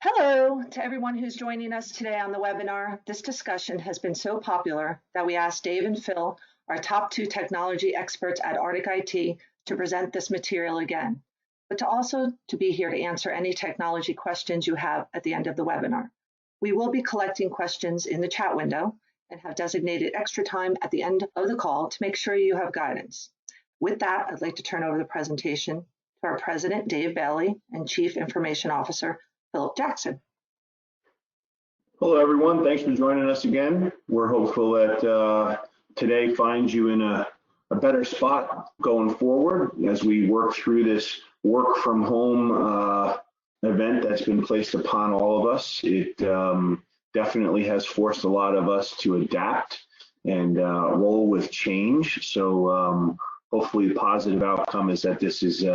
Hello to everyone who's joining us today on the webinar. This discussion has been so popular that we asked Dave and Phil, our top two technology experts at Arctic IT, to present this material again, but to be here to answer any technology questions you have at the end of the webinar. We will be collecting questions in the chat window and have designated extra time at the end of the call to make sure you have guidance. With that, I'd like to turn over the presentation to our President, Dave Bailey, and Chief Information Officer, Philip Jackson. Hello, everyone. Thanks for joining us again. We're hopeful that today finds you in a better spot going forward as we work through this work from home event that's been placed upon all of us. It definitely has forced a lot of us to adapt and roll with change. So hopefully the positive outcome is that this is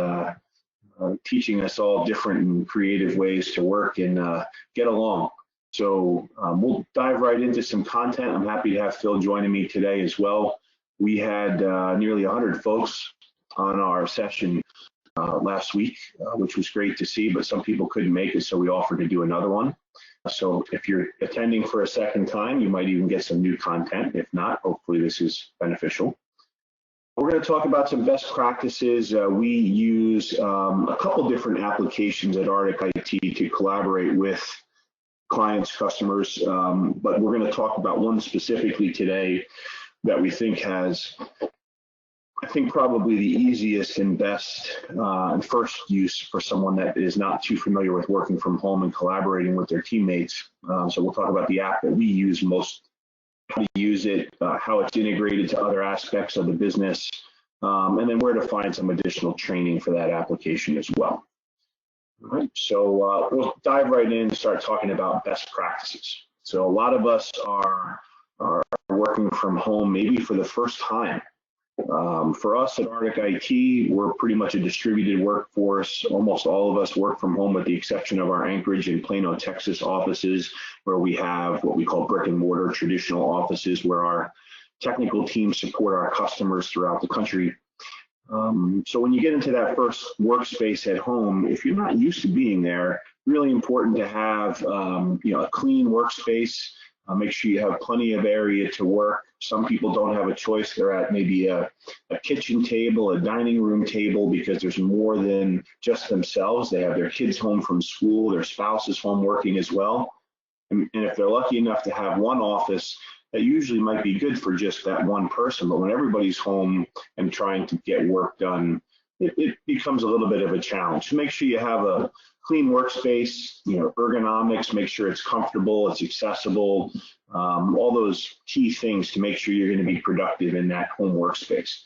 teaching us all different and creative ways to work and get along. So we'll dive right into some content. I'm happy to have Phil joining me today as well. We had nearly 100 folks on our session last week, which was great to see, but some people couldn't make it, so we offered to do another one. So if you're attending for a second time, you might even get some new content. If not, hopefully this is beneficial. We're going to talk about some best practices. We use a couple different applications at Arctic IT to collaborate with clients, customers, but we're going to talk about one specifically today that we think has, I think, probably the easiest and best and first use for someone that is not too familiar with working from home and collaborating with their teammates. So we'll talk about the app that we use most, how to use it, how it's integrated to other aspects of the business, and then where to find some additional training for that application as well. All right, so we'll dive right in and start talking about best practices. So a lot of us are working from home maybe for the first time. For us at Arctic IT, we're pretty much a distributed workforce. Almost all of us work from home with the exception of our Anchorage and Plano, Texas offices, where we have what we call brick and mortar traditional offices where our technical teams support our customers throughout the country. So when you get into that first workspace at home, if you're not used to being there, really important to have a clean workspace. Make sure you have plenty of area to work. Some people don't have a choice. They're at maybe a kitchen table, a dining room table, because there's more than just themselves. They have their kids home from school, their spouse is home working as well. And if they're lucky enough to have one office, that usually might be good for just that one person. But when everybody's home and trying to get work done, it becomes a little bit of a challenge. So make sure you have a clean workspace, ergonomics, make sure it's comfortable, it's accessible, all those key things to make sure you're going to be productive in that home workspace.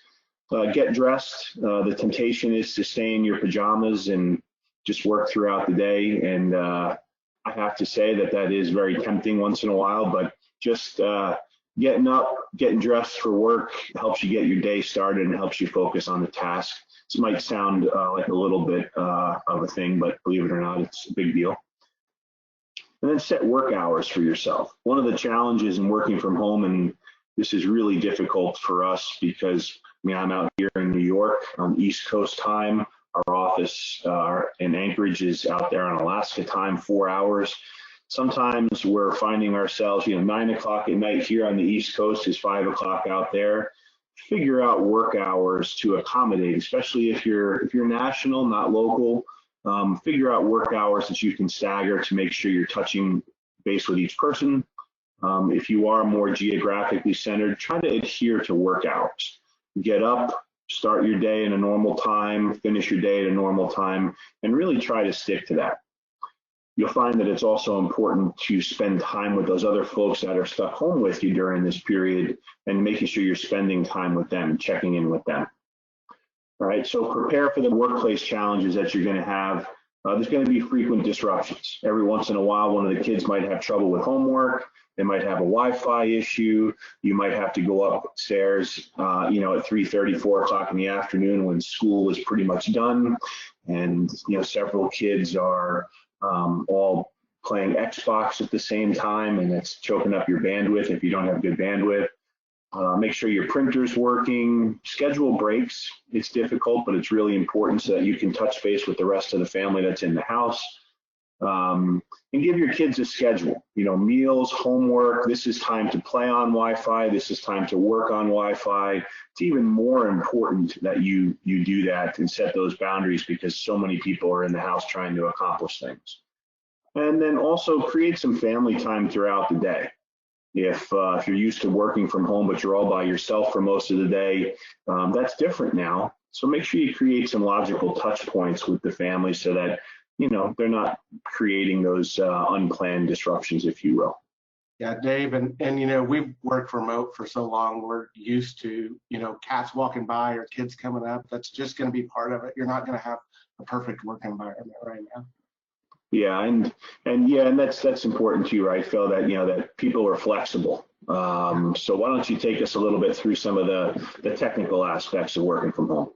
Get dressed. The temptation is to stay in your pajamas and just work throughout the day. And I have to say that is very tempting once in a while, but just getting up, getting dressed for work helps you get your day started and helps you focus on the task. This might sound like a little bit of a thing, but believe it or not, it's a big deal. And then set work hours for yourself. One of the challenges in working from home, and this is really difficult for us because I'm out here in New York on East Coast time. Our office in Anchorage is out there on Alaska time, 4 hours. Sometimes we're finding ourselves, 9 o'clock at night here on the East Coast is 5 o'clock out there. Figure out work hours to accommodate, especially if you're national, not local. Figure out work hours that you can stagger to make sure you're touching base with each person. If you are more geographically centered, try to adhere to work hours. Get up, start your day in a normal time, finish your day at a normal time, and really try to stick to that. You'll find that it's also important to spend time with those other folks that are stuck home with you during this period and making sure you're spending time with them, checking in with them. All right, so prepare for the workplace challenges that you're going to have. There's going to be frequent disruptions. Every once in a while, one of the kids might have trouble with homework. They might have a Wi-Fi issue. You might have to go upstairs, at 3:30, 4 o'clock in the afternoon when school is pretty much done. And, several kids are all playing Xbox at the same time, and it's choking up your bandwidth if you don't have good bandwidth. Make sure your printer's working. Schedule breaks. It's difficult, but it's really important so that you can touch base with the rest of the family that's in the house. And give your kids a schedule, meals, homework. This is time to play on Wi-Fi. This is time to work on Wi-Fi. It's even more important that you do that and set those boundaries because so many people are in the house trying to accomplish things. And then also create some family time throughout the day. If you're used to working from home, but you're all by yourself for most of the day, that's different now. So make sure you create some logical touch points with the family so that, they're not creating those unplanned disruptions, if you will. Yeah, Dave, and we've worked remote for so long, we're used to, cats walking by or kids coming up. That's just going to be part of it. You're not going to have a perfect work environment right now. Yeah, and that's important too, right, Phil? That that people are flexible. So why don't you take us a little bit through some of the technical aspects of working from home?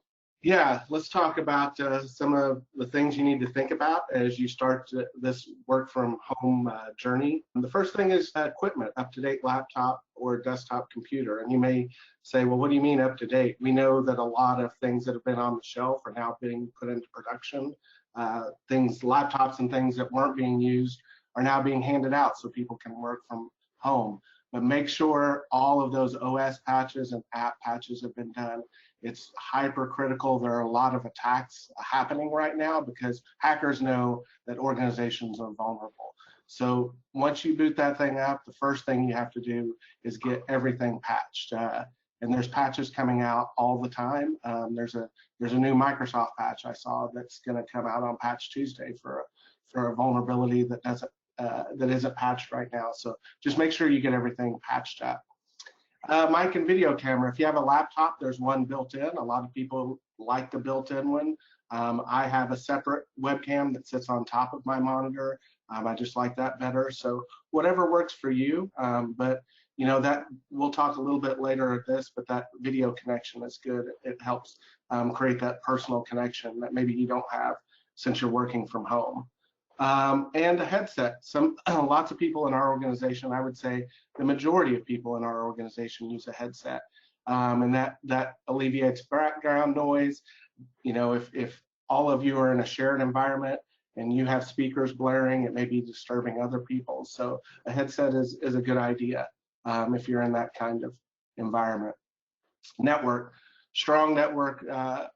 Yeah, let's talk about some of the things you need to think about as you start this work from home journey. The first thing is equipment, up-to-date laptop or desktop computer. And you may say, well, what do you mean up-to-date? We know that a lot of things that have been on the shelf are now being put into production. Laptops and things that weren't being used are now being handed out so people can work from home. But make sure all of those OS patches and app patches have been done. It's hypercritical. There are a lot of attacks happening right now because hackers know that organizations are vulnerable. So once you boot that thing up, the first thing you have to do is get everything patched. And there's patches coming out all the time. There's a new Microsoft patch I saw that's going to come out on Patch Tuesday for a vulnerability that isn't patched right now. So just make sure you get everything patched up. Mic and video camera. If you have a laptop, there's one built in. A lot of people like the built-in one. I have a separate webcam that sits on top of my monitor. I just like that better. So whatever works for you. But that we'll talk a little bit later at this, but that video connection is good. It helps create that personal connection that maybe you don't have since you're working from home. And a headset. Lots of people in our organization, I would say the majority of people in our organization use a headset, and that alleviates background noise. If all of you are in a shared environment and you have speakers blaring, it may be disturbing other people. So a headset is a good idea if you're in that kind of environment. Network. Strong network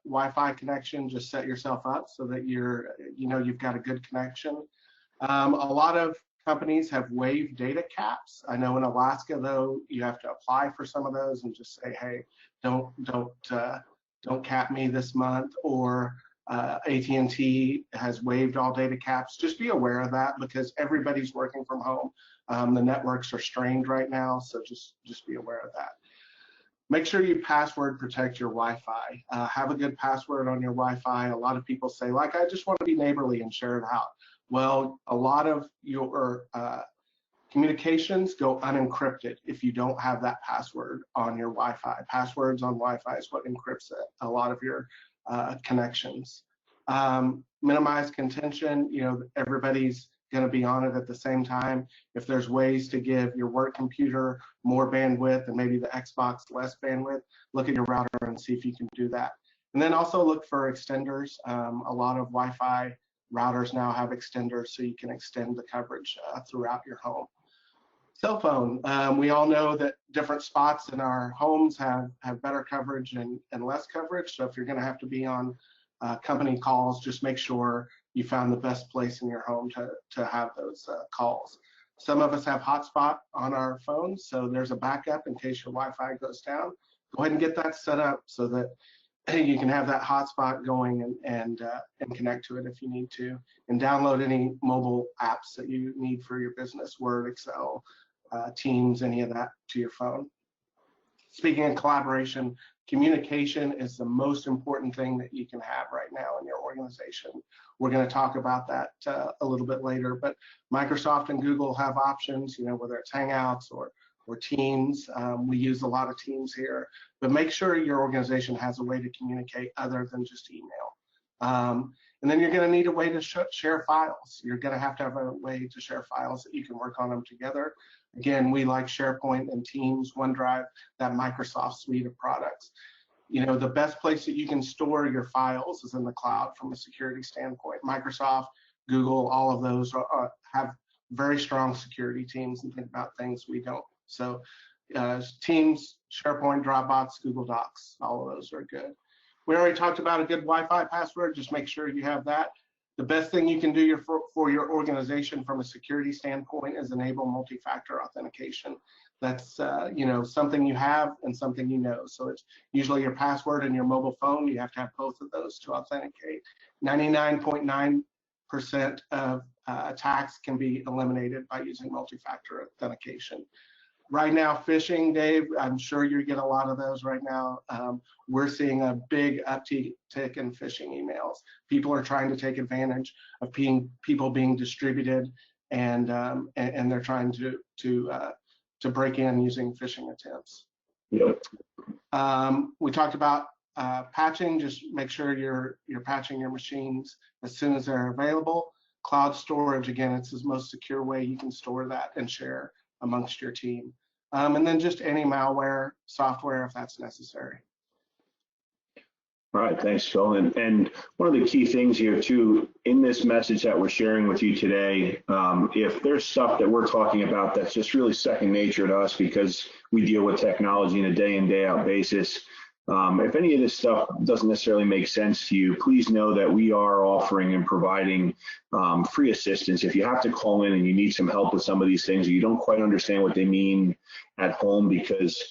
Wi-Fi connection. Just set yourself up so that you've got a good connection. A lot of companies have waived data caps. I know in Alaska though you have to apply for some of those and just say, hey, don't cap me this month. Or AT&T has waived all data caps. Just be aware of that because everybody's working from home. The networks are strained right now, so just be aware of that. Make sure you password protect your Wi-Fi. Have a good password on your Wi-Fi. A lot of people say, I just want to be neighborly and share it out. Well, a lot of your communications go unencrypted if you don't have that password on your Wi-Fi. Passwords on Wi-Fi is what encrypts a lot of your connections. Minimize contention. Everybody's going to be on it at the same time. If there's ways to give your work computer more bandwidth and maybe the Xbox less bandwidth, look at your router and see if you can do that. And then also look for extenders. A lot of Wi-Fi routers now have extenders so you can extend the coverage throughout your home. Cell phone. We all know that different spots in our homes have better coverage and less coverage. So if you're going to have to be on company calls, just make sure you found the best place in your home to have those calls. Some of us have hotspot on our phones, so there's a backup in case your Wi-Fi goes down. Go ahead and get that set up so that you can have that hotspot going and connect to it if you need to, and download any mobile apps that you need for your business, Word, Excel, Teams, any of that to your phone. Speaking of collaboration, communication is the most important thing that you can have right now in your organization. We're going to talk about that a little bit later, but Microsoft and Google have options, whether it's Hangouts or Teams. We use a lot of Teams here, but make sure your organization has a way to communicate other than just email. And then you're going to need a way to share files. You're going to have a way to share files that you can work on them together. Again, we like SharePoint and Teams, OneDrive, that Microsoft suite of products. The best place that you can store your files is in the cloud from a security standpoint. Microsoft Google, all of those have very strong security teams and think about things we don't. So Teams, SharePoint, Dropbox, Google Docs, all of those are good. We already talked about a good Wi-Fi password. Just make sure you have that. The best thing you can do for your organization from a security standpoint is enable multi-factor authentication. That's something you have and something you know. So it's usually your password and your mobile phone. You have to have both of those to authenticate. 99.9% of attacks can be eliminated by using multi-factor authentication. Right now, phishing, Dave, I'm sure you get a lot of those right now. We're seeing a big uptick in phishing emails. People are trying to take advantage of people being distributed, and they're trying to break in using phishing attempts. Yep. We talked about patching. Just make sure you're patching your machines as soon as they're available. Cloud storage, again, it's the most secure way you can store that and share amongst your team. And then just any malware software if that's necessary. All right, thanks, Phil. And one of the key things here too, in this message that we're sharing with you today, if there's stuff that we're talking about that's just really second nature to us because we deal with technology on a day in, day out basis, if any of this stuff doesn't necessarily make sense to you, please know that we are offering and providing free assistance. If you have to call in and you need some help with some of these things, or you don't quite understand what they mean at home because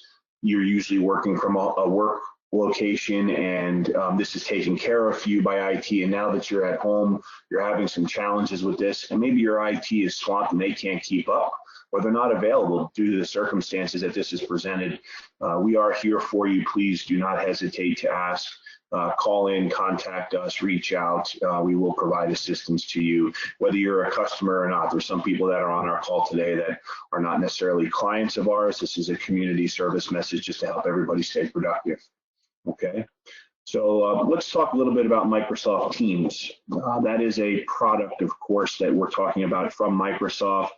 you're usually working from a work location and this is taken care of for you by IT, and now that you're at home, you're having some challenges with this, and maybe your IT is swamped and they can't keep up, or they're not available due to the circumstances that this is presented. We are here for you. Please do not hesitate to ask. Call in, contact us, reach out. We will provide assistance to you, whether you're a customer or not. There's some people that are on our call today that are not necessarily clients of ours. This is a community service message just to help everybody stay productive. Okay, so let's talk a little bit about Microsoft Teams. That is a product, of course, that we're talking about from Microsoft.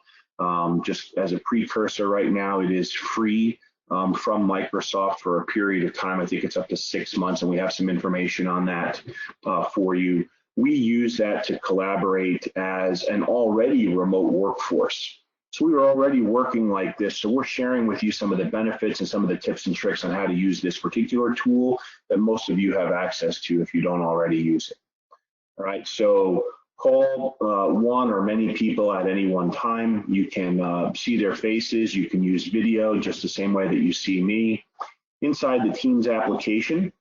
Just as a precursor right now, it is free from Microsoft for a period of time. I think it's up to 6 months, and we have some information on that for you. We use that to collaborate as an already remote workforce. So we were already working like this. So we're sharing with you some of the benefits and some of the tips and tricks on how to use this particular tool that most of you have access to if you don't already use it. All right, so call one or many people at any one time. You can see their faces. You can use video just the same way that you see me. Inside the Teams application,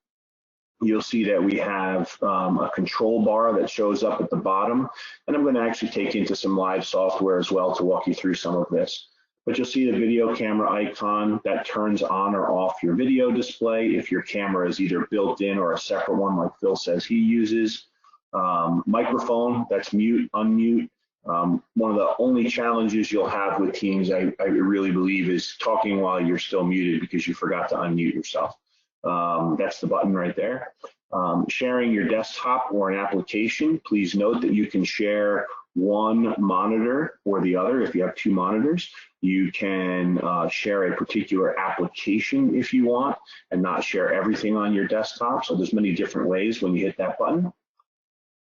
you'll see that we have a control bar that shows up at the bottom. And I'm going to actually take you into some live software as well to walk you through some of this. But you'll see the video camera icon that turns on or off your video display if your camera is either built in or a separate one like Phil says he uses. Microphone, that's mute, unmute. One of the only challenges you'll have with Teams, I really believe, is talking while you're still muted because you forgot to unmute yourself. That's the button right there. Sharing your desktop or an application, please note that you can share one monitor or the other. If you have two monitors, you can share a particular application if you want and not share everything on your desktop. So there's many different ways when you hit that button.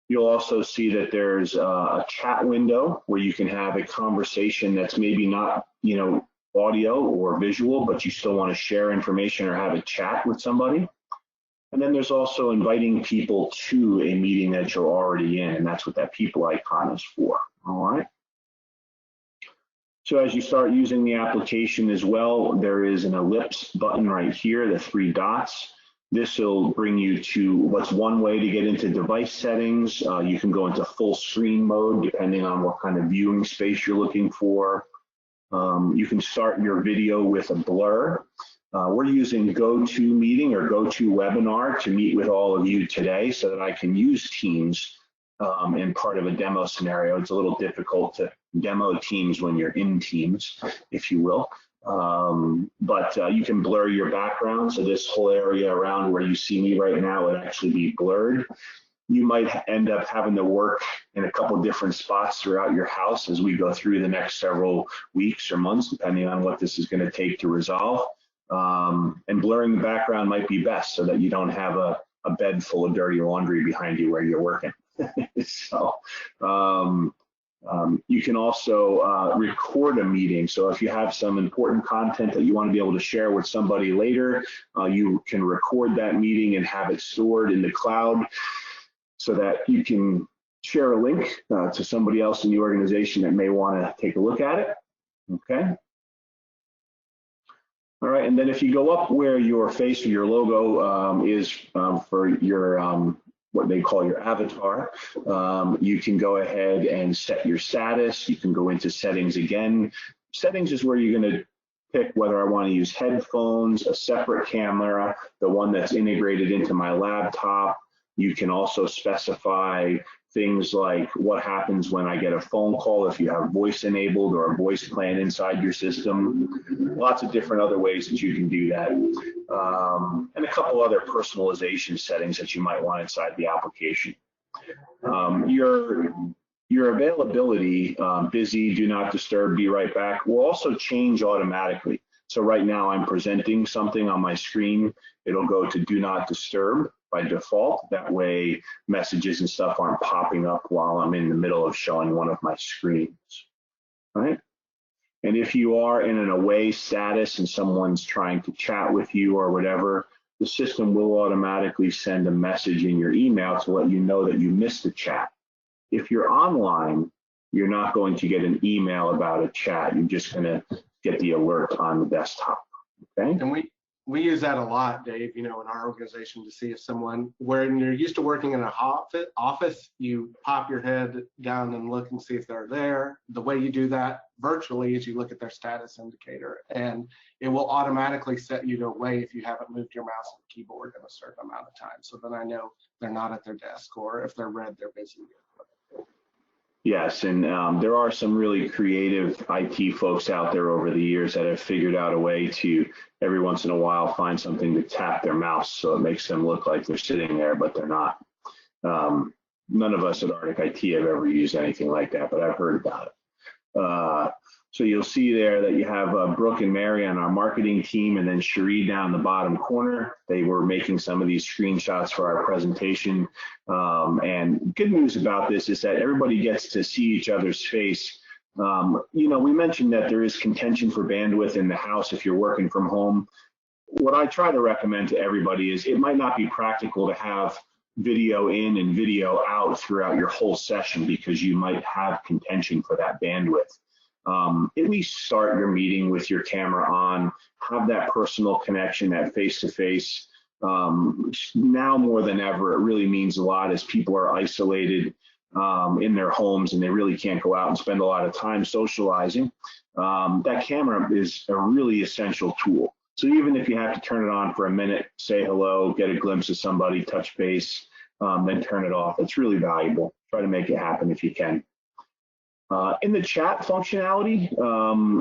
You'll also see that there's a chat window where you can have a conversation that's maybe not, audio or visual, but you still want to share information or have a chat with somebody. And then there's also inviting people to a meeting that you're already in, and that's what that people icon is for. All right. So as you start using the application as well, there is an ellipse button right here, the 3 dots. This will bring you to what's one way to get into device settings. You can go into full screen mode depending on what kind of viewing space you're looking for. You can start your video with a blur. We're using GoToMeeting or GoToWebinar to meet with all of you today so that I can use Teams in part of a demo scenario. It's a little difficult to demo Teams when you're in Teams, if you will. But you can blur your background. So this whole area around where you see me right now would actually be blurred. You might end up having to work in a couple different spots throughout your house as we go through the next several weeks or months, depending on what this is going to take to resolve. And blurring the background might be best so that you don't have a bed full of dirty laundry behind you where you're working. So you can also record a meeting. So if you have some important content that you want to be able to share with somebody later, you can record that meeting and have it stored in the cloud so that you can share a link to somebody else in the organization that may want to take a look at it. Okay. All right, and then if you go up where your face or your logo is for your what they call your avatar, you can go ahead and set your status. You can go into settings again. Settings is where you're going to pick whether I want to use headphones, a separate camera, the one that's integrated into my laptop. You can also specify things like what happens when I get a phone call if you have voice enabled or a voice plan inside your system. Lots of different other ways that you can do that. And a couple other personalization settings that you might want inside the application. Your availability, busy, do not disturb, be right back, will also change automatically. So right now I'm presenting something on my screen. It'll go to do not disturb by default. That way messages and stuff aren't popping up while I'm in the middle of showing one of my screens, right? And if you are in an away status and someone's trying to chat with you or whatever, the system will automatically send a message in your email to let you know that you missed the chat. If you're online, you're not going to get an email about a chat. You're just going to get the alert on the desktop, okay? And we use that a lot, Dave, you know, in our organization to see if someone, when you're used to working in an office, you pop your head down and look and see if they're there. The way you do that virtually is you look at their status indicator, and it will automatically set you to away if you haven't moved your mouse and keyboard in a certain amount of time. So then I know they're not at their desk, or if they're red, they're busy. Yes, and there are some really creative IT folks out there over the years that have figured out a way to every once in a while find something to tap their mouse so it makes them look like they're sitting there, but they're not. None of us at Arctic IT have ever used anything like that, but I've heard about it. So you'll see there that you have Brooke and Mary on our marketing team, and then Cherie down the bottom corner. They were making some of these screenshots for our presentation. And good news about this is that everybody gets to see each other's face. You know, we mentioned that there is contention for bandwidth in the house if you're working from home. What I try to recommend to everybody is it might not be practical to have video in and video out throughout your whole session because you might have contention for that bandwidth. At least start your meeting with your camera on, have that personal connection, that face-to-face. Now more than ever, it really means a lot as people are isolated in their homes and they really can't go out and spend a lot of time socializing. That camera is a really essential tool. So even if you have to turn it on for a minute, say hello, get a glimpse of somebody, touch base, then turn it off, it's really valuable. Try to make it happen if you can. In the chat functionality,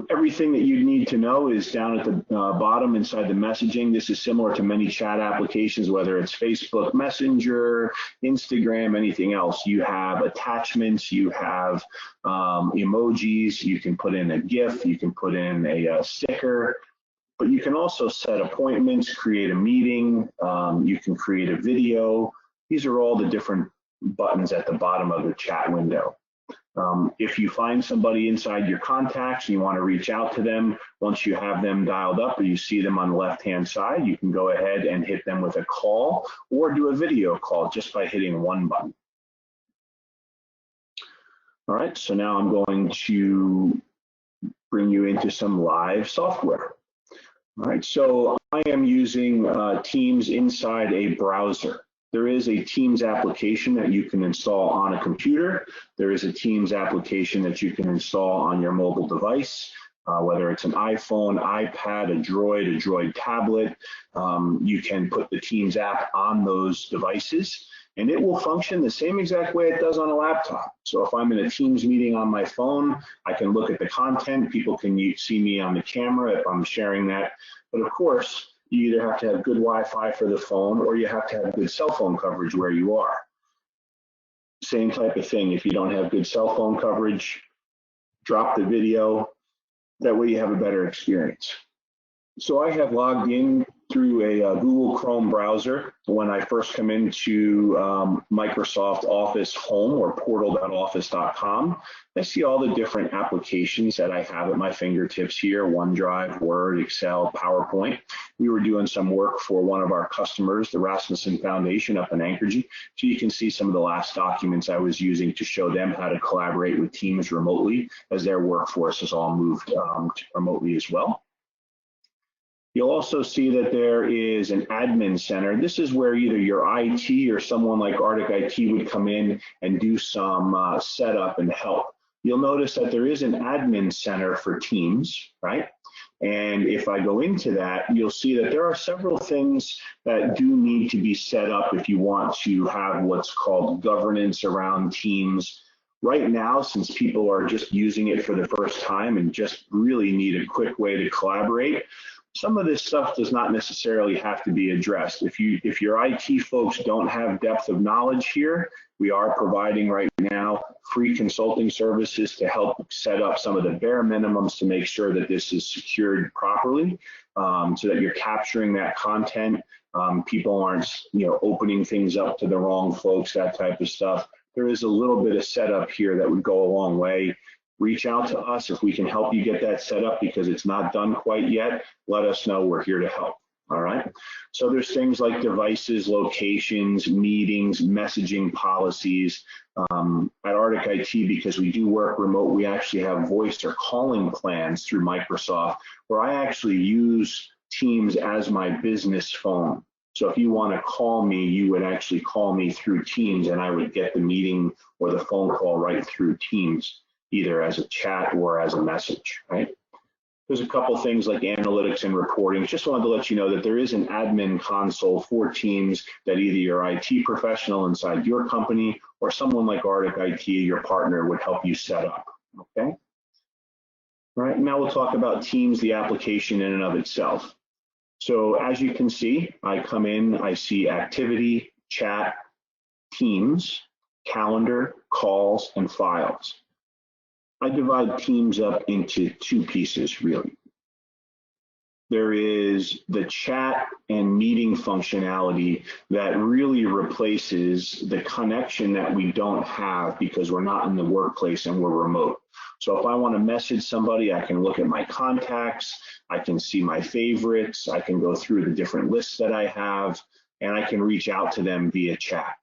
everything that you need to know is down at the bottom inside the messaging. This is similar to many chat applications, whether it's Facebook Messenger, Instagram, anything else. You have attachments, you have emojis, you can put in a GIF, you can put in a sticker, but you can also set appointments, create a meeting, you can create a video. These are all the different buttons at the bottom of the chat window. If you find somebody inside your contacts and you want to reach out to them, once you have them dialed up or you see them on the left-hand side, you can go ahead and hit them with a call or do a video call just by hitting one button. All right, so now I'm going to bring you into some live software. All right, so I am using Teams inside a browser. There is a Teams application that you can install on a computer. There is a Teams application that you can install on your mobile device, whether it's an iPhone, iPad, a Droid tablet. You can put the Teams app on those devices, and it will function the same exact way it does on a laptop. So if I'm in a Teams meeting on my phone, I can look at the content. People can see me on the camera if I'm sharing that. But of course, you either have to have good Wi-Fi for the phone or you have to have good cell phone coverage where you are. Same type of thing. If you don't have good cell phone coverage, drop the video. That way you have a better experience. So I have logged in through a Google Chrome browser. When I first come into Microsoft Office Home or portal.office.com, I see all the different applications that I have at my fingertips here: OneDrive, Word, Excel, PowerPoint. We were doing some work for one of our customers, the Rasmussen Foundation up in Anchorage. So you can see some of the last documents I was using to show them how to collaborate with teams remotely, as their workforce has all moved remotely as well. You'll also see that there is an admin center. This is where either your IT or someone like Arctic IT would come in and do some setup and help. You'll notice that there is an admin center for Teams, right? And if I go into that, you'll see that there are several things that do need to be set up if you want to have what's called governance around Teams. Right now, since people are just using it for the first time and just really need a quick way to collaborate, some of this stuff does not necessarily have to be addressed. If your IT folks don't have depth of knowledge here, we are providing right now free consulting services to help set up some of the bare minimums to make sure that this is secured properly, so that you're capturing that content. People aren't, opening things up to the wrong folks, that type of stuff. There is a little bit of setup here that would go a long way. Reach out to us if we can help you get that set up, because it's not done quite yet. Let us know. We're here to help. All right. So there's things like devices, locations, meetings, messaging policies. At Arctic IT, because we do work remote, we actually have voice or calling plans through Microsoft where I actually use Teams as my business phone. So if you want to call me, you would actually call me through Teams, and I would get the meeting or the phone call right through Teams, either as a chat or as a message, right? There's a couple things like analytics and reporting. Just wanted to let you know that there is an admin console for Teams that either your IT professional inside your company or someone like Arctic IT, your partner, would help you set up, okay? All right, now we'll talk about Teams, the application in and of itself. So as you can see, I come in, I see activity, chat, Teams, calendar, calls, and files. I divide Teams up into two pieces, really. There is the chat and meeting functionality that really replaces the connection that we don't have because we're not in the workplace and we're remote. So if I want to message somebody, I can look at my contacts, I can see my favorites, I can go through the different lists that I have, and I can reach out to them via chat.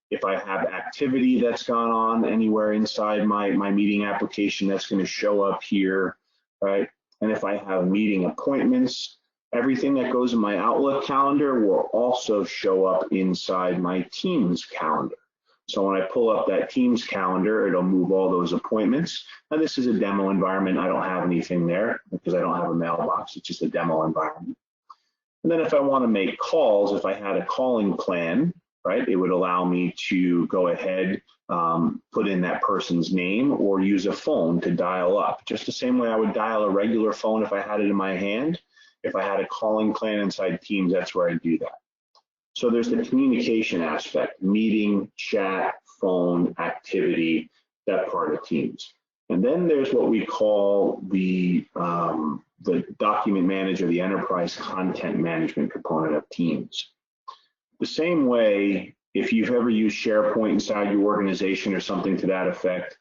If I have activity that's gone on anywhere inside my meeting application, that's going to show up here, right? And if I have meeting appointments, everything that goes in my Outlook calendar will also show up inside my Teams calendar. So when I pull up that Teams calendar, it'll move all those appointments. And this is a demo environment. I don't have anything there because I don't have a mailbox. It's just a demo environment. And then if I want to make calls, if I had a calling plan, right, it would allow me to go ahead, put in that person's name or use a phone to dial up. Just the same way I would dial a regular phone if I had it in my hand. If I had a calling plan inside Teams, that's where I do that. So there's the communication aspect: meeting, chat, phone, activity, that part of Teams. And then there's what we call the document manager, the enterprise content management component of Teams. The same way, if you've ever used SharePoint inside your organization or something to that effect,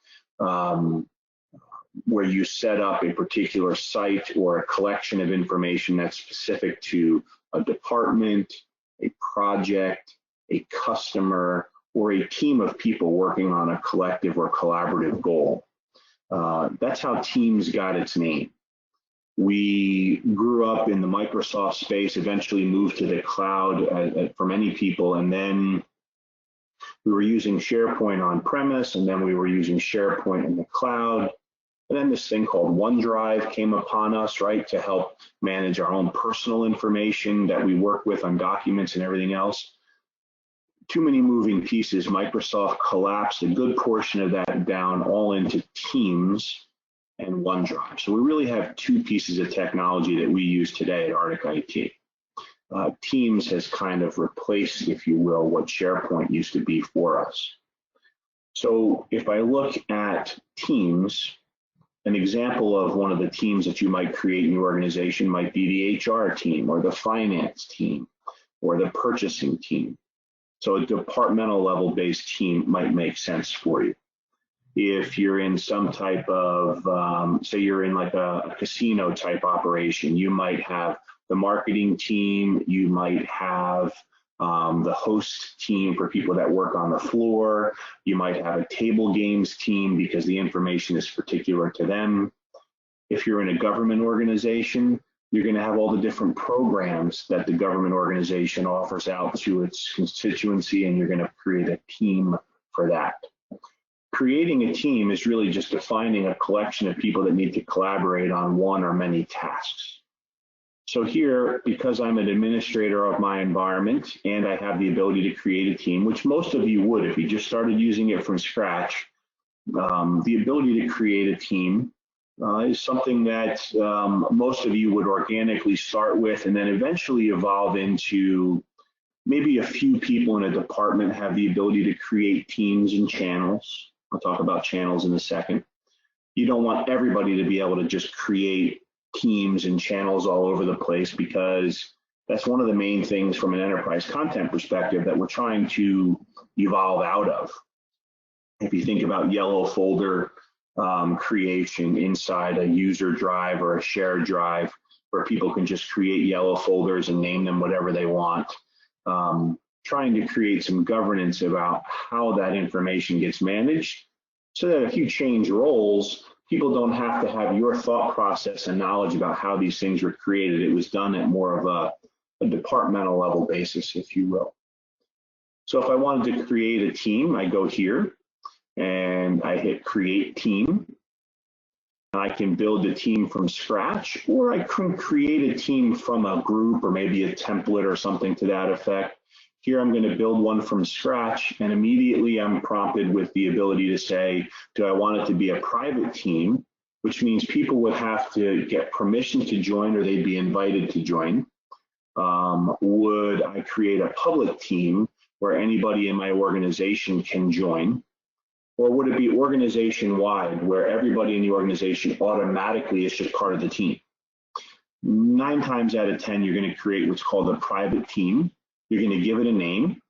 where you set up a particular site or a collection of information that's specific to a department, a project, a customer, or a team of people working on a collective or collaborative goal. That's how Teams got its name. We grew up in the Microsoft space, eventually moved to the cloud for many people, and then we were using SharePoint on premise, and then we were using SharePoint in the cloud. And then this thing called OneDrive came upon us, right, to help manage our own personal information that we work with on documents and everything else. Too many moving pieces. Microsoft collapsed a good portion of that down all into Teams and OneDrive. So we really have two pieces of technology that we use today at Arctic IT. Teams has kind of replaced, if you will, what SharePoint used to be for us. So if I look at Teams, an example of one of the teams that you might create in your organization might be the HR team or the finance team or the purchasing team. So a departmental level based team might make sense for you. If you're in some type of, say you're in like a casino type operation, you might have the marketing team, you might have the host team for people that work on the floor, you might have a table games team because the information is particular to them. If you're in a government organization, you're going to have all the different programs that the government organization offers out to its constituency, and you're going to create a team for that. Creating a team is really just defining a collection of people that need to collaborate on one or many tasks. So here, because I'm an administrator of my environment and I have the ability to create a team, which most of you would if you just started using it from scratch, the ability to create a team is something that most of you would organically start with and then eventually evolve into maybe a few people in a department have the ability to create teams and channels. I'll talk about channels in a second. You don't want everybody to be able to just create teams and channels all over the place, because that's one of the main things from an enterprise content perspective that we're trying to evolve out of. If you think about yellow folder creation inside a user drive or a shared drive where people can just create yellow folders and name them whatever they want, trying to create some governance about how that information gets managed so that if you change roles, people don't have to have your thought process and knowledge about how these things were created. It was done at more of a departmental level basis, if you will. So if I wanted to create a team, I go here and I hit create team. I can build a team from scratch, or I can create a team from a group or maybe a template or something to that effect. Here I'm going to build one from scratch, and immediately I'm prompted with the ability to say, do I want it to be a private team, which means people would have to get permission to join or they'd be invited to join. Would I create a public team where anybody in my organization can join? Or would it be organization-wide where everybody in the organization automatically is just part of the team? 9 times out of 10, you're going to create what's called a private team. You're going to give it a name.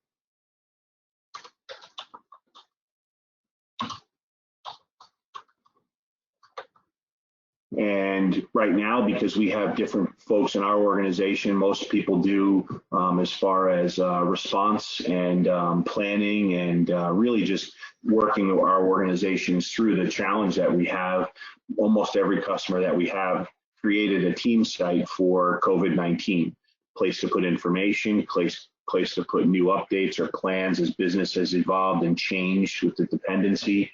And right now, because we have different folks in our organization, most people do as far as response and planning and really just working our organizations through the challenge that we have. Almost every customer that we have created a team site for COVID-19, place to put information, place to put new updates or plans as business has evolved and changed with the dependency,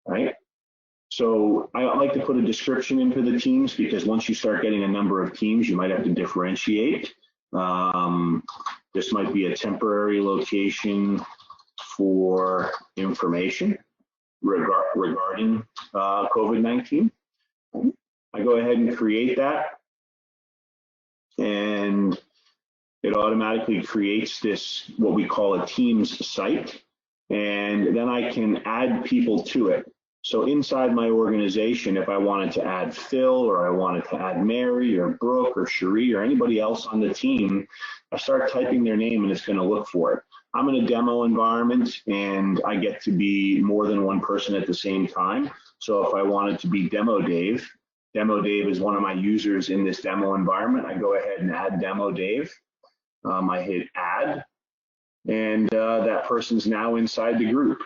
right? So I like to put a description into the teams, because once you start getting a number of teams, you might have to differentiate. This might be a temporary location for information regarding COVID-19. I go ahead and create that, and it automatically creates this, what we call a Teams site, and then I can add people to it. So inside my organization, if I wanted to add Phil, or I wanted to add Mary or Brooke or Cherie or anybody else on the team, I start typing their name and it's going to look for it. I'm in a demo environment and I get to be more than one person at the same time. So if I wanted to be Demo Dave is one of my users in this demo environment. I go ahead and add Demo Dave. I hit add, and that person's now inside the group.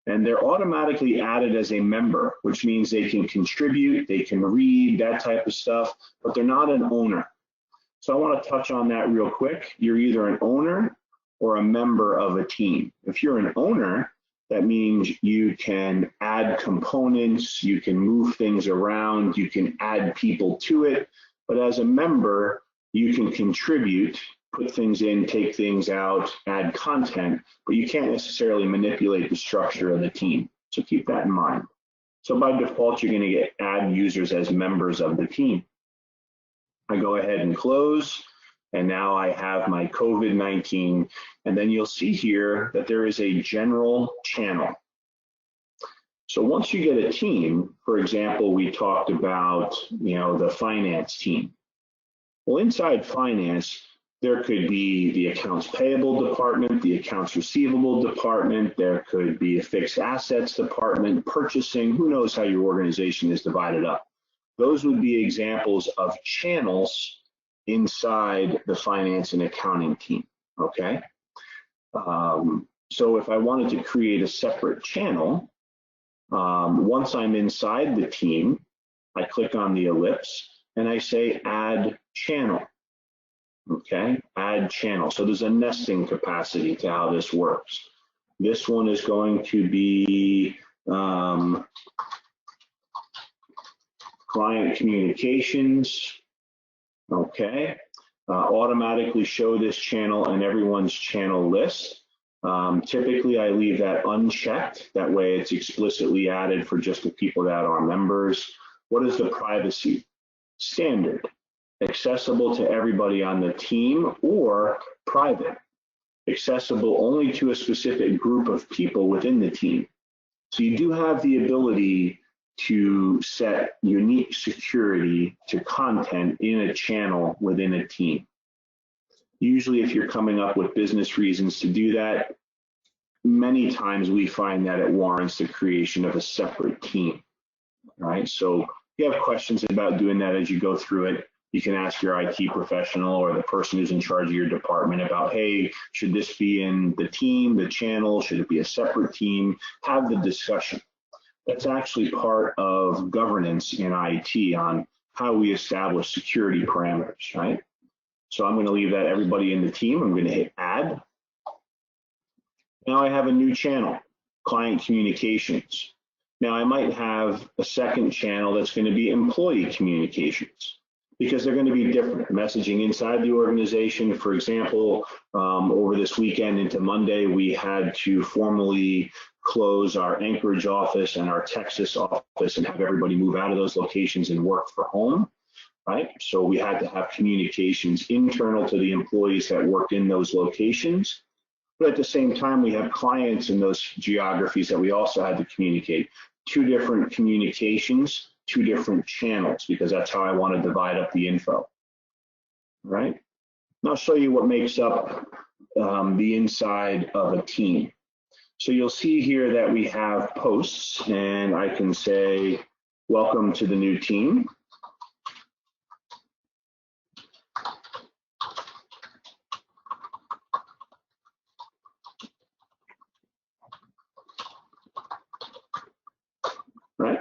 And they're automatically added as a member, which means they can contribute, they can read, that type of stuff, but they're not an owner. So I want to touch on that real quick. You're either an owner or a member of a team. If you're an owner, that means you can add components, you can move things around, you can add people to it, but as a member, you can contribute, put things in, take things out, add content, but you can't necessarily manipulate the structure of the team. So keep that in mind. So by default, you're going to add users as members of the team. I go ahead and close, and now I have my COVID-19, and then you'll see here that there is a general channel. So once you get a team, for example, we talked about, the finance team. Well, inside finance, there could be the accounts payable department, the accounts receivable department, there could be a fixed assets department, purchasing, who knows how your organization is divided up. Those would be examples of channels inside the finance and accounting team, okay? So if I wanted to create a separate channel, once I'm inside the team, I click on the ellipse and I say add channel. Okay, add channel. So there's a nesting capacity to how this works. This one is going to be client communications. Okay, automatically show this channel in everyone's channel list. Typically, I leave that unchecked. That way it's explicitly added for just the people that are members. What is the privacy? Standard. Accessible to everybody on the team, or private, accessible only to a specific group of people within the team. So you do have the ability to set unique security to content in a channel within a team. Usually if you're coming up with business reasons to do that, many times we find that it warrants the creation of a separate team, right? So if you have questions about doing that as you go through it, you can ask your IT professional or the person who's in charge of your department about, hey, should this be in the team, the channel? Should it be a separate team? Have the discussion. That's actually part of governance in IT on how we establish security parameters, right? So I'm going to leave that everybody in the team. I'm going to hit add. Now I have a new channel, client communications. Now I might have a second channel that's going to be employee communications, because they're going to be different. Messaging inside the organization, for example, over this weekend into Monday, we had to formally close our Anchorage office and our Texas office and have everybody move out of those locations and work from home, right? So we had to have communications internal to the employees that worked in those locations. But at the same time, we have clients in those geographies that we also had to communicate. Two different communications, two different channels, because that's how I want to divide up the info, right? And I'll show you what makes up the inside of a team. So you'll see here that we have posts, and I can say, welcome to the new team. Right?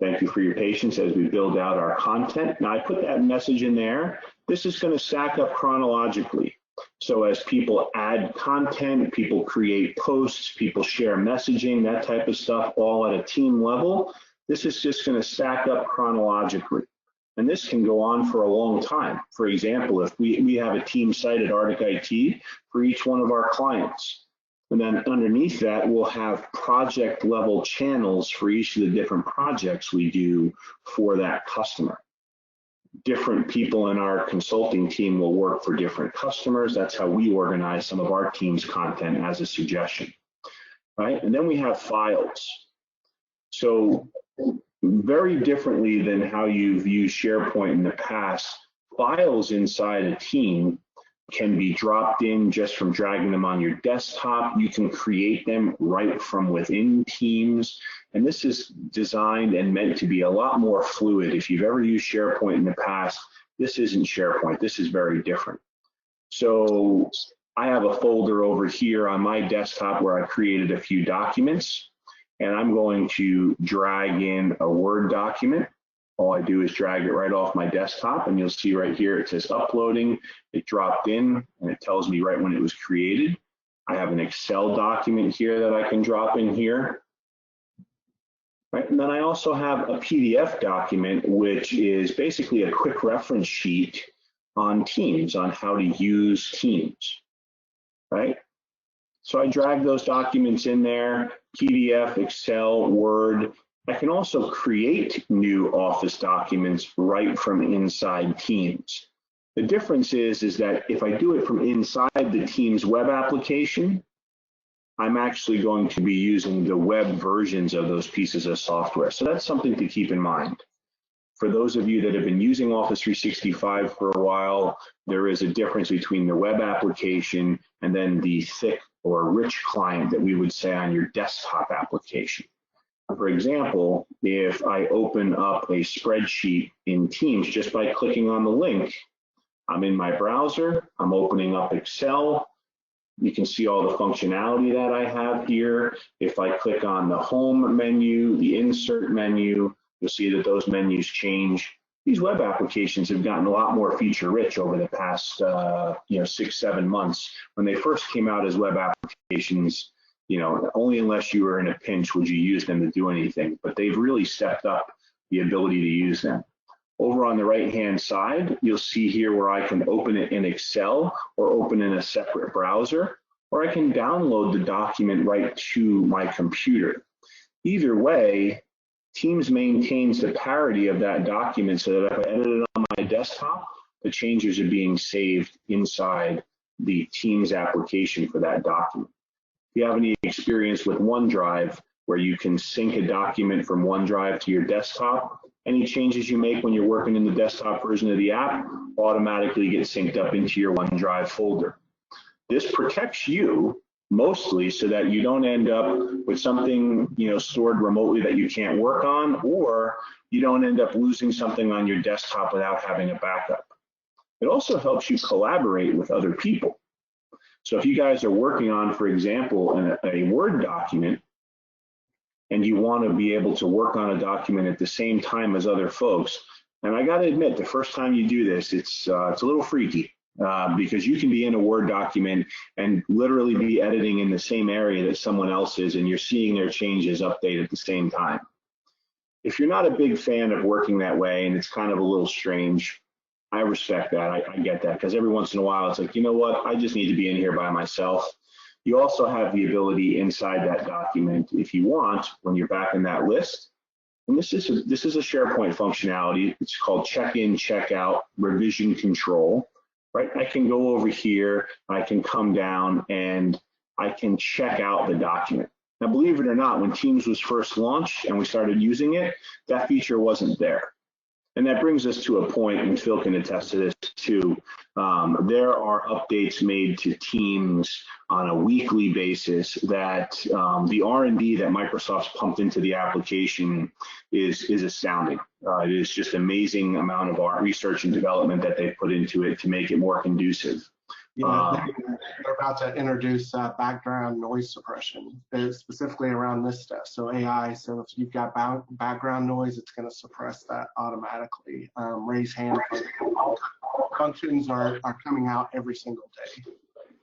Thank you for your patience as we build out our content. Now I put that message in there. This is going to stack up chronologically. So as people add content, people create posts, people share messaging, that type of stuff, all at a team level, this is just going to stack up chronologically. And this can go on for a long time. For example, if we have a team site at Arctic IT for each one of our clients. And then underneath that, we'll have project level channels for each of the different projects we do for that customer. Different people in our consulting team will work for different customers. That's how we organize some of our team's content as a suggestion, right? And then we have files. So very differently than how you've used SharePoint in the past, files inside a team can be dropped in just from dragging them on your desktop. You can create them right from within Teams. And this is designed and meant to be a lot more fluid. If you've ever used SharePoint in the past, this isn't SharePoint. This is very different. So I have a folder over here on my desktop where I created a few documents, and I'm going to drag in a Word document. All I do is drag it right off my desktop, and you'll see right here it says uploading. It dropped in, and it tells me right when it was created. I have an Excel document here that I can drop in here. Right, and then I also have a PDF document, which is basically a quick reference sheet on Teams, on how to use Teams, right? So I drag those documents in there, PDF, Excel, Word. I can also create new Office documents right from inside Teams. The difference is that if I do it from inside the Teams web application, I'm actually going to be using the web versions of those pieces of software. So that's something to keep in mind. For those of you that have been using Office 365 for a while, there is a difference between the web application and then the thick or rich client that we would say on your desktop application. For example, if I open up a spreadsheet in Teams just by clicking on the link, I'm in my browser, I'm opening up Excel. You can see all the functionality that I have here. If I click on the home menu, the insert menu, you'll see that those menus change. These web applications have gotten a lot more feature rich over the past 6-7 months. When they first came out as web applications, only unless you were in a pinch would you use them to do anything, but they've really stepped up the ability to use them. Over on the right-hand side, you'll see here where I can open it in Excel or open in a separate browser, or I can download the document right to my computer. Either way, Teams maintains the parity of that document so that if I edit it on my desktop, the changes are being saved inside the Teams application for that document. If you have any experience with OneDrive, where you can sync a document from OneDrive to your desktop, any changes you make when you're working in the desktop version of the app automatically get synced up into your OneDrive folder. This protects you mostly so that you don't end up with something stored remotely that you can't work on, or you don't end up losing something on your desktop without having a backup. It also helps you collaborate with other people. So if you guys are working on, for example, a Word document, and you want to be able to work on a document at the same time as other folks, and I got to admit, the first time you do this, it's a little freaky because you can be in a Word document and literally be editing in the same area that someone else is, and you're seeing their changes update at the same time. If you're not a big fan of working that way, and it's kind of a little strange, I respect that. I get that, because every once in a while, it's like, you know what, I just need to be in here by myself. You also have the ability inside that document, if you want, when you're back in that list, and this is a SharePoint functionality. It's called check-in, check-out, revision control, right? I can go over here, I can come down, and I can check out the document. Now, believe it or not, when Teams was first launched and we started using it, that feature wasn't there. And that brings us to a point, and Phil can attest to this too, there are updates made to Teams on a weekly basis that the R&D that Microsoft's pumped into the application is astounding. It is just amazing amount of our research and development that they've put into it to make it more conducive. Yeah, they're about to introduce background noise suppression, specifically around this stuff. So AI, so if you've got background noise, it's going to suppress that automatically. Raise hand functions are coming out every single day.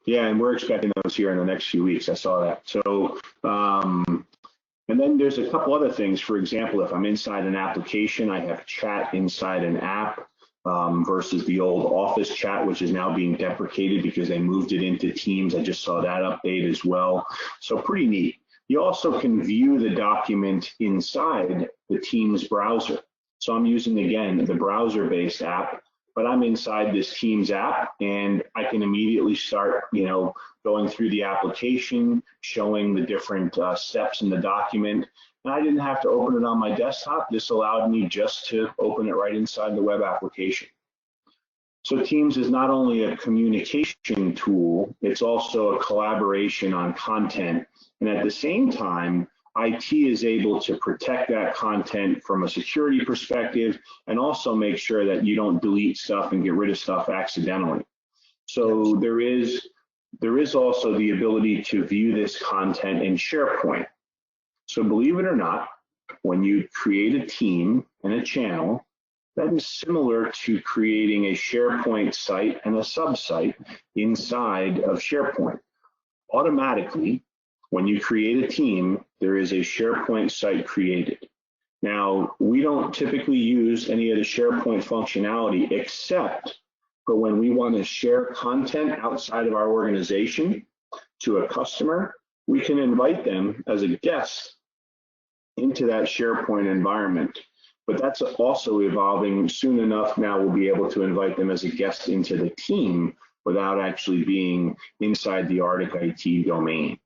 Yeah, and we're expecting those here in the next few weeks. I saw that. So, and then there's a couple other things. For example, if I'm inside an application, I have chat inside an app. Versus the old Office chat, which is now being deprecated because they moved it into Teams. I just saw that update as well. So pretty neat. You also can view the document inside the Teams browser. So I'm using, again, the browser-based app, but I'm inside this Teams app, and I can immediately start, going through the application, showing the different steps in the document. And I didn't have to open it on my desktop. This allowed me just to open it right inside the web application. So Teams is not only a communication tool, it's also a collaboration on content. And at the same time, IT is able to protect that content from a security perspective and also make sure that you don't delete stuff and get rid of stuff accidentally. So there is also the ability to view this content in SharePoint. So believe it or not, when you create a team and a channel, that is similar to creating a SharePoint site and a sub-site inside of SharePoint. Automatically, when you create a team, there is a SharePoint site created. Now, we don't typically use any of the SharePoint functionality except for when we want to share content outside of our organization to a customer. We can invite them as a guest into that SharePoint environment. But that's also evolving. Soon enough, now we'll be able to invite them as a guest into the team without actually being inside the Arctic IT domain.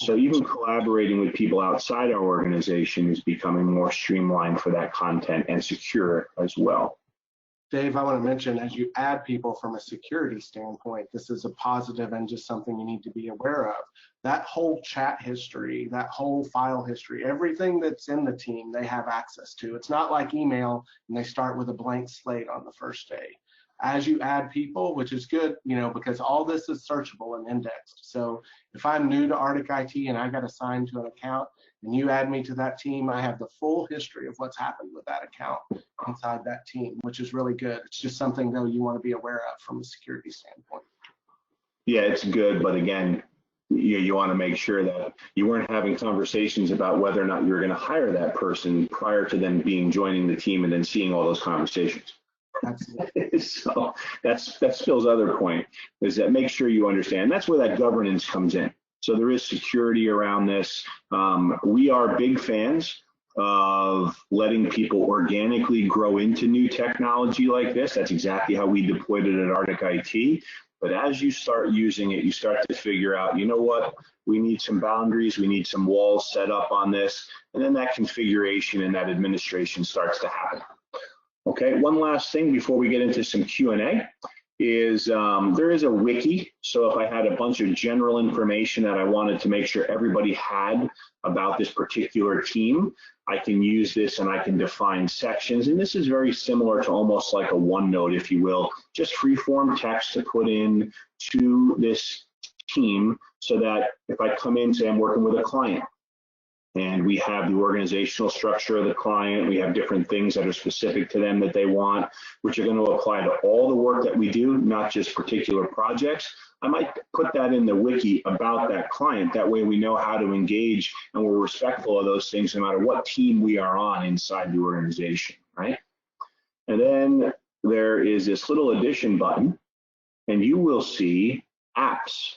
So even collaborating with people outside our organization is becoming more streamlined for that content and secure as well. Dave, I want to mention, as you add people from a security standpoint, this is a positive and just something you need to be aware of. That whole chat history, that whole file history, everything that's in the team, they have access to. It's not like email and they start with a blank slate on the first day. As you add people, which is good, because all this is searchable and indexed. So if I'm new to Arctic IT and I got assigned to an account and you add me to that team, I have the full history of what's happened with that account inside that team, which is really good. It's just something, though, you want to be aware of from a security standpoint. Yeah, it's good, but again, you want to make sure that you weren't having conversations about whether or not you're going to hire that person prior to them joining the team and then seeing all those conversations. Absolutely. So that's Phil's other point, is that make sure you understand. That's where that governance comes in. So there is security around this. We are big fans of letting people organically grow into new technology like this. That's exactly how we deployed it at Arctic IT. But as you start using it, you start to figure out, you know what, we need some boundaries, we need some walls set up on this, and then that configuration and that administration starts to happen. Okay, one last thing before we get into some Q&A is there is a wiki. So if I had a bunch of general information that I wanted to make sure everybody had about this particular team, I can use this and I can define sections. And this is very similar to almost like a OneNote, if you will, just free-form text to put in to this team so that if I come in, say I'm working with a client, and we have the organizational structure of the client. We have different things that are specific to them that they want, which are going to apply to all the work that we do, not just particular projects. I might put that in the wiki about that client. That way we know how to engage and we're respectful of those things no matter what team we are on inside the organization, right? And then there is this little addition button, and you will see apps.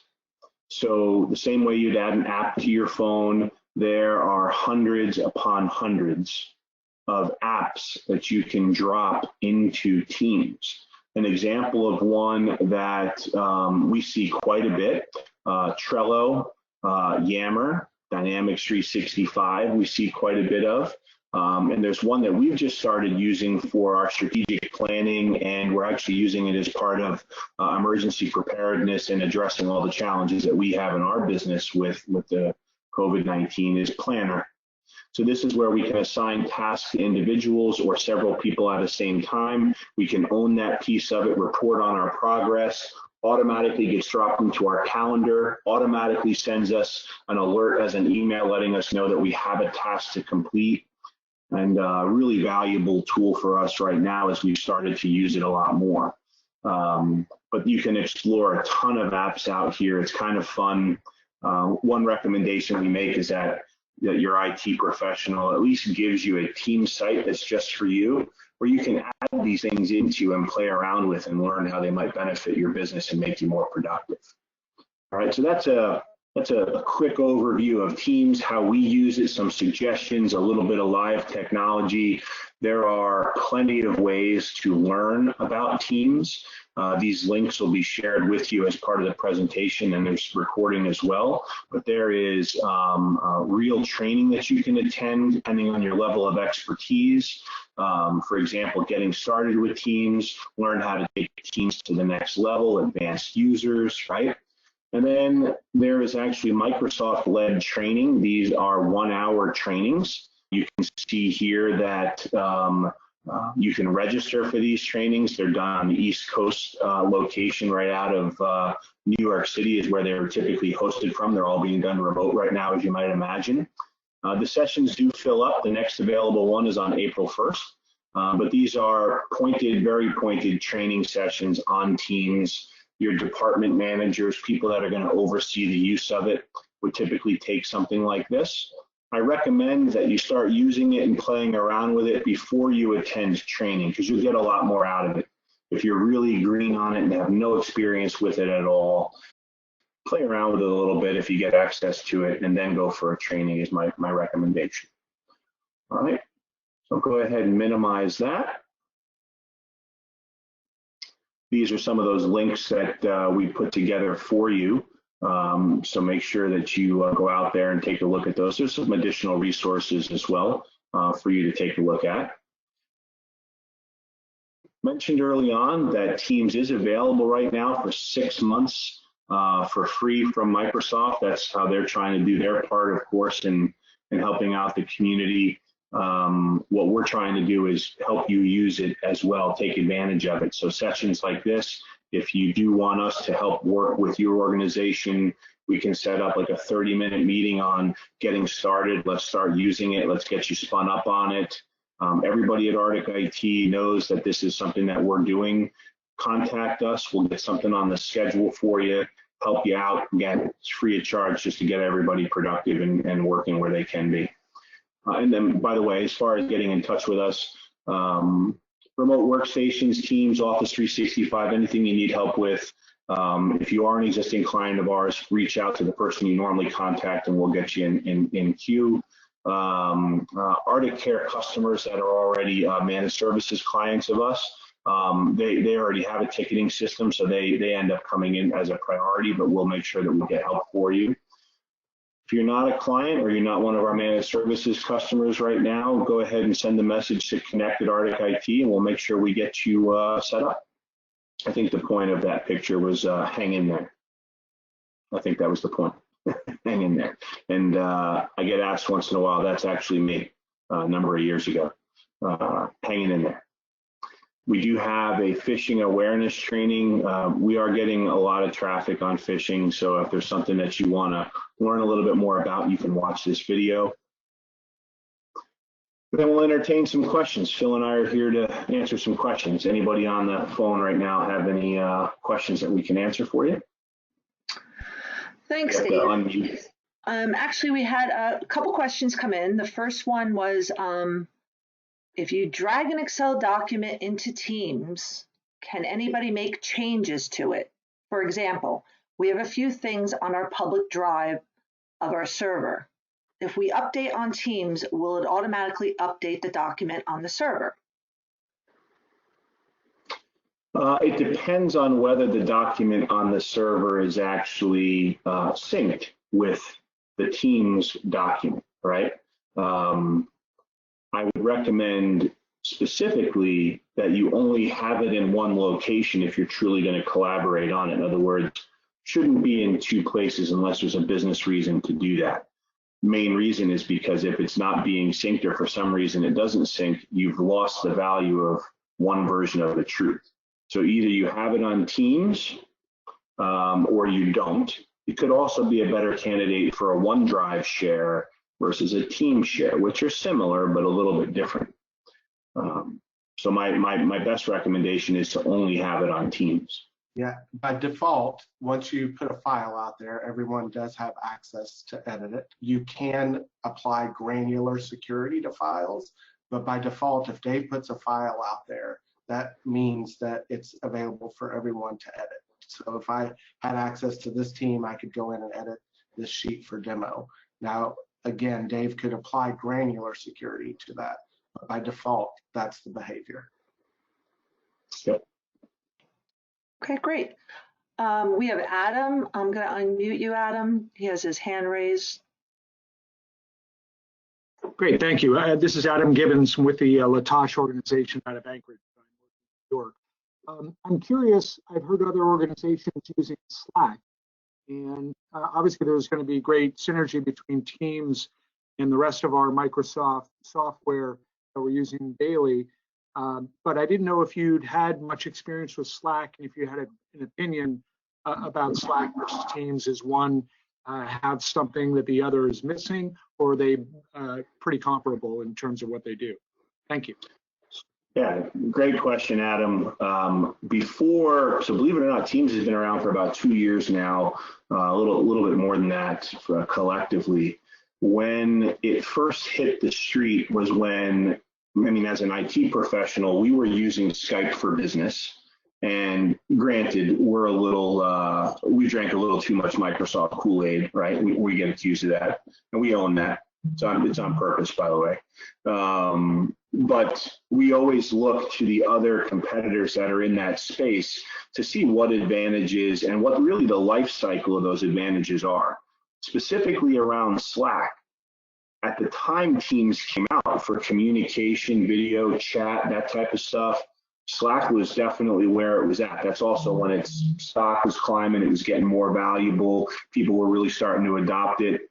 So the same way you'd add an app to your phone, there are hundreds upon hundreds of apps that you can drop into Teams. An example of one that we see quite a bit, Trello, Yammer, Dynamics 365, we see quite a bit of. And there's one that we've just started using for our strategic planning, and we're actually using it as part of emergency preparedness and addressing all the challenges that we have in our business with the COVID-19 is Planner. So this is where we can assign tasks to individuals or several people at the same time. We can own that piece of it, report on our progress, automatically gets dropped into our calendar, automatically sends us an alert as an email letting us know that we have a task to complete. And a really valuable tool for us right now as we've started to use it a lot more. But you can explore a ton of apps out here. It's kind of fun. One recommendation we make is that your IT professional at least gives you a team site that's just for you, where you can add these things into and play around with and learn how they might benefit your business and make you more productive. All right, so that's a quick overview of Teams, how we use it, some suggestions, a little bit of live technology. There are plenty of ways to learn about Teams. These links will be shared with you as part of the presentation, and there's recording as well. But there is real training that you can attend depending on your level of expertise. For example, getting started with Teams, learn how to take Teams to the next level, advanced users, right? And then there is actually Microsoft-led training. These are 1-hour trainings. You can see here that you can register for these trainings. They're done on the East Coast location right out of New York City is where they're typically hosted from. They're all being done remote right now, as you might imagine. The sessions do fill up. The next available one is on April 1st. But these are pointed, very pointed training sessions on Teams. Your department managers, people that are going to oversee the use of it, would typically take something like this. I recommend that you start using it and playing around with it before you attend training, because you'll get a lot more out of it. If you're really green on it and have no experience with it at all, play around with it a little bit if you get access to it, and then go for a training is my recommendation. All right, so go ahead and minimize that. These are some of those links that we put together for you So make sure that you go out there and take a look at those. There's some additional resources as well for you to take a look at. Mentioned early on that Teams is available right now for 6 months for free from Microsoft. That's how they're trying to do their part, of course, in helping out the community. What we're trying to do is help you use it as well, take advantage of it. So sessions like this, if you do want us to help work with your organization, we can set up like a 30-minute meeting on getting started. Let's start using it. Let's get you spun up on it. Everybody at Arctic IT knows that this is something that we're doing. Contact us. We'll get something on the schedule for you, help you out. Again, it's free of charge just to get everybody productive and working where they can be. And then, by the way, as far as getting in touch with us, remote workstations, Teams, Office 365, anything you need help with. If you are an existing client of ours, reach out to the person you normally contact and we'll get you in queue. Arctic Care customers that are already managed services clients of us, they already have a ticketing system, so they end up coming in as a priority, but we'll make sure that we get help for you. If you're not a client or you're not one of our managed services customers right now, go ahead and send a message to Connect at Arctic IT and we'll make sure we get you set up. I think the point of that picture was hang in there. I think that was the point. Hang in there. And I get asked once in a while, that's actually me a number of years ago, hanging in there. We do have a phishing awareness training. We are getting a lot of traffic on phishing, so if there's something that you want to learn a little bit more about, you can watch this video. Then we'll entertain some questions. Phil and I are here to answer some questions. Anybody on the phone right now have any questions that we can answer for you? Thanks, Dave. Actually, we had a couple questions come in. The first one was, if you drag an Excel document into Teams, can anybody make changes to it? For example, we have a few things on our public drive of our server. If we update on Teams, will it automatically update the document on the server? It depends on whether the document on the server is actually synced with the Teams document, right? I would recommend specifically that you only have it in one location if you're truly going to collaborate on it. In other words, shouldn't be in 2 places unless there's a business reason to do that. Main reason is because if it's not being synced or for some reason it doesn't sync, you've lost the value of one version of the truth. So either you have it on Teams or you don't. It could also be a better candidate for a OneDrive share versus a Team share, which are similar but a little bit different. So my best recommendation is to only have it on Teams. Yeah, by default, once you put a file out there, everyone does have access to edit it. You can apply granular security to files, but by default, if Dave puts a file out there, that means that it's available for everyone to edit. So if I had access to this team, I could go in and edit this sheet for demo. Now, again, Dave could apply granular security to that, but by default, that's the behavior. Yep. Okay, great. We have Adam. I'm going to unmute you, Adam. He has his hand raised. Great, thank you. This is Adam Gibbons with the Latosh organization out of Anchorage, New York. I'm curious, I've heard other organizations using Slack, and obviously there's going to be great synergy between Teams and the rest of our Microsoft software that we're using daily. But I didn't know if you'd had much experience with Slack and if you had an opinion about Slack versus Teams. Is one have something that the other is missing, or are they pretty comparable in terms of what they do? Thank you. Yeah, great question, Adam. So believe it or not, Teams has been around for about 2 years now, a little bit more than that collectively. When it first hit the street was when, as an IT professional, we were using Skype for Business. And granted, we drank a little too much Microsoft Kool-Aid, right? We get accused of that, and we own that. It's on purpose, by the way. But we always look to the other competitors that are in that space to see what advantages and what really the life cycle of those advantages are. Specifically around Slack, at the time Teams came out for communication, video, chat, that type of stuff, Slack was definitely where it was at. That's also when its stock was climbing, it was getting more valuable. People were really starting to adopt it.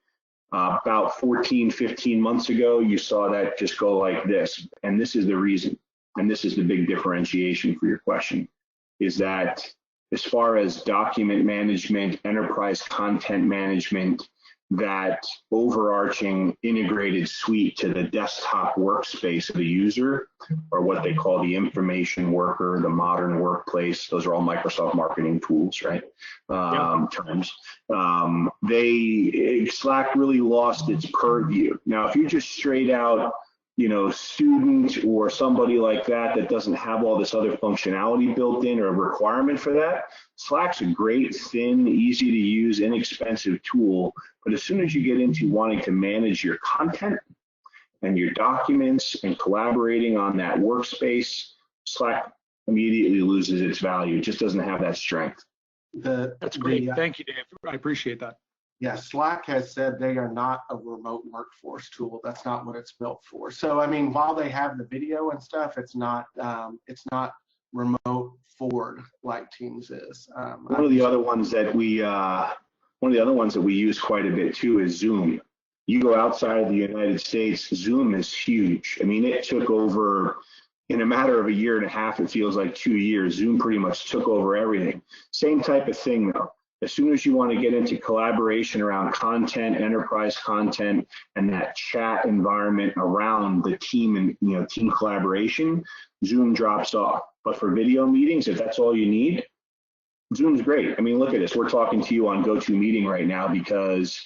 About 14, 15 months ago, you saw that just go like this. And this is the reason, and this is the big differentiation for your question, is that as far as document management, enterprise content management, that overarching integrated suite to the desktop workspace of the user, or what they call the information worker, the modern workplace, those are all Microsoft marketing tools, right? Terms. Slack really lost its purview. Now, if you're just straight out, student or somebody like that that doesn't have all this other functionality built in or a requirement for that, Slack's a great, thin, easy to use, inexpensive tool. But as soon as you get into wanting to manage your content and your documents and collaborating on that workspace, Slack immediately loses its value. It just doesn't have that strength. That's great. Thank you, Dave. I appreciate that. Yeah, Slack has said they are not a remote workforce tool. That's not what it's built for. So, I mean, while they have the video and stuff, it's not remote forward like Teams is. One of the other ones that we use quite a bit too is Zoom. You go outside of the United States, Zoom is huge. I mean, it took over in a matter of a year and a half. It feels like 2 years. Zoom pretty much took over everything. Same type of thing though. As soon as you want to get into collaboration around content, enterprise content, and that chat environment around the team and team collaboration, Zoom drops off. But for video meetings, if that's all you need, Zoom's great. I mean, look at this. We're talking to you on GoToMeeting right now because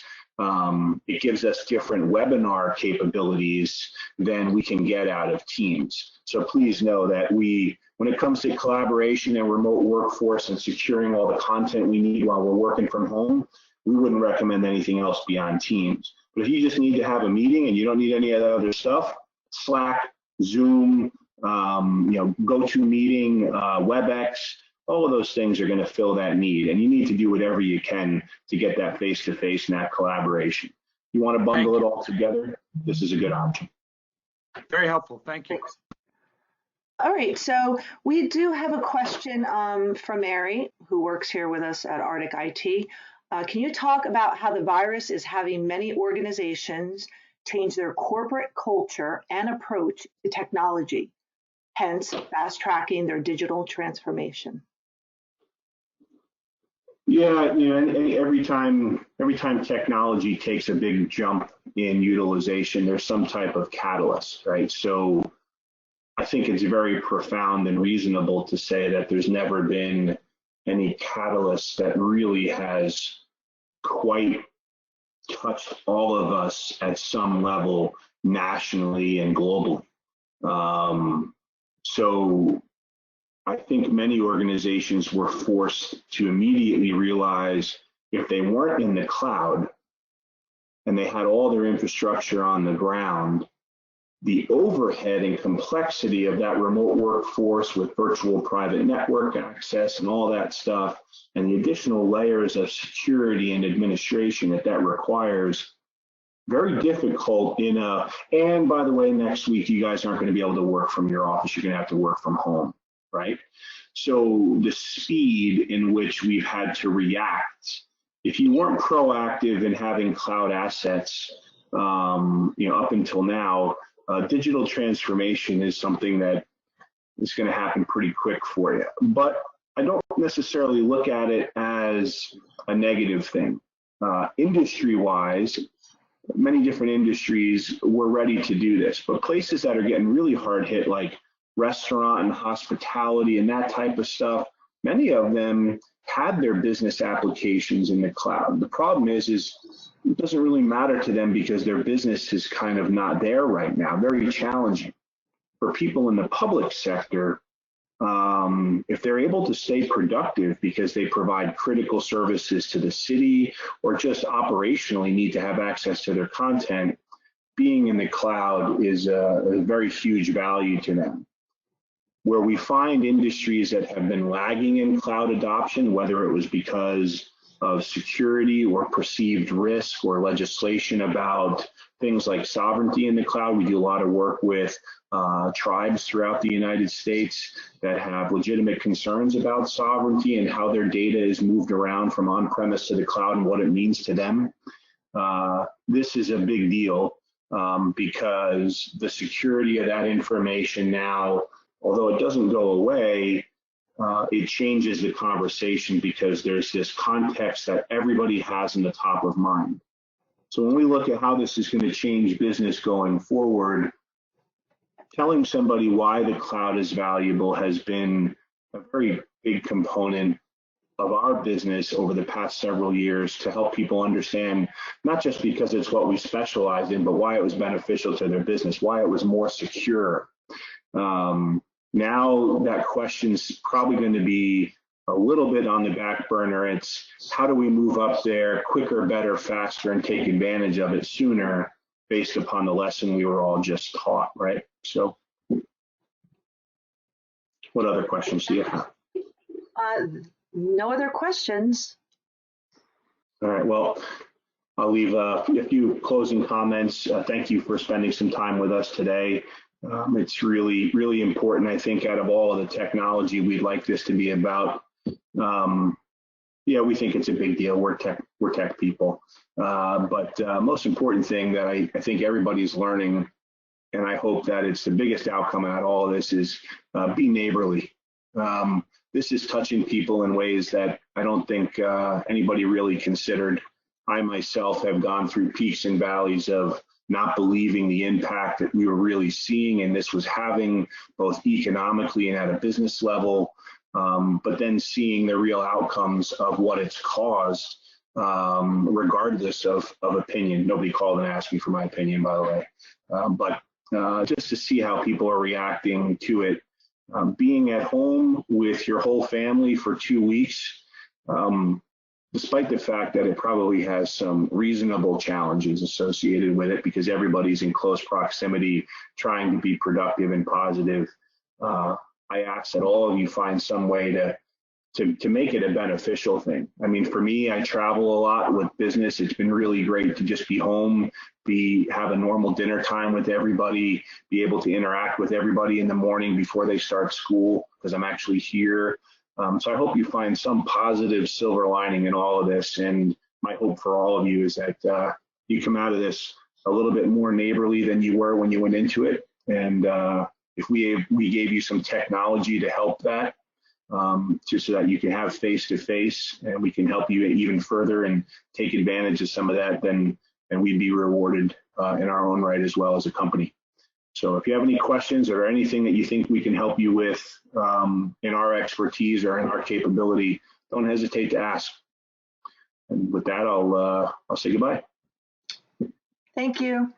it gives us different webinar capabilities than we can get out of Teams. So please know that when it comes to collaboration and remote workforce and securing all the content we need while we're working from home, we wouldn't recommend anything else beyond Teams. But if you just need to have a meeting and you don't need any of that other stuff, Slack, Zoom, GoToMeeting, WebEx, all of those things are going to fill that need. And you need to do whatever you can to get that face-to-face and that collaboration. You want to bundle it all together, this is a good option. Very helpful. Thank you. All right, so we do have a question from Mary, who works here with us at Arctic IT. Can you talk about how the virus is having many organizations change their corporate culture and approach to technology, hence fast-tracking their digital transformation? Yeah, and every time technology takes a big jump in utilization, there's some type of catalyst, right? So I think it's very profound and reasonable to say that there's never been any catalyst that really has quite touched all of us at some level nationally and globally. So I think many organizations were forced to immediately realize if they weren't in the cloud and they had all their infrastructure on the ground, the overhead and complexity of that remote workforce with virtual private network access and all that stuff, and the additional layers of security and administration that requires, very difficult and by the way, next week, you guys aren't going to be able to work from your office. You're going to have to work from home, right? So the speed in which we've had to react, if you weren't proactive in having cloud assets, up until now, digital transformation is something that is going to happen pretty quick for you. But I don't necessarily look at it as a negative thing. Industry-wise, many different industries were ready to do this, but places that are getting really hard hit, like restaurant and hospitality and that type of stuff, many of them had their business applications in the cloud. The problem is it doesn't really matter to them because their business is kind of not there right now, very challenging. For people in the public sector, if they're able to stay productive because they provide critical services to the city or just operationally need to have access to their content, being in the cloud is a very huge value to them. Where we find industries that have been lagging in cloud adoption, whether it was because of security or perceived risk or legislation about things like sovereignty in the cloud. We do a lot of work with tribes throughout the United States that have legitimate concerns about sovereignty and how their data is moved around from on-premise to the cloud and what it means to them. This is a big deal because the security of that information now, although it doesn't go away, it changes the conversation because there's this context that everybody has in the top of mind. So when we look at how this is going to change business going forward, telling somebody why the cloud is valuable has been a very big component of our business over the past several years to help people understand, not just because it's what we specialize in, but why it was beneficial to their business, why it was more secure. Now that question's probably going to be a little bit on the back burner. It's how do we move up there quicker, better, faster, and take advantage of it sooner based upon the lesson we were all just taught, right? So what other questions do you have? No other questions. All right, well, I'll leave a few closing comments. Thank you for spending some time with us today. It's really, really important, I think, out of all of the technology we'd like this to be about. Yeah, we think it's a big deal. We're tech people. But most important thing that I think everybody's learning, and I hope that it's the biggest outcome out of all of this, is be neighborly. This is touching people in ways that I don't think anybody really considered. I myself have gone through peaks and valleys of not believing the impact that we were really seeing and this was having, both economically and at a business level, but then seeing the real outcomes of what it's caused, regardless of opinion. Nobody called and asked me for my opinion, by the way, but just to see how people are reacting to it. Being at home with your whole family for 2 weeks, despite the fact that it probably has some reasonable challenges associated with it because everybody's in close proximity trying to be productive and positive, I ask that all of you find some way to make it a beneficial thing. I mean, for me, I travel a lot with business. It's been really great to just be home, have a normal dinner time with everybody, be able to interact with everybody in the morning before they start school because I'm actually here. So I hope you find some positive silver lining in all of this. And my hope for all of you is that you come out of this a little bit more neighborly than you were when you went into it. And if we gave you some technology to help that, just so that you can have face-to-face and we can help you even further and take advantage of some of that, then we'd be rewarded in our own right as well as a company. So if you have any questions or anything that you think we can help you with in our expertise or in our capability, don't hesitate to ask. And with that, I'll say goodbye. Thank you.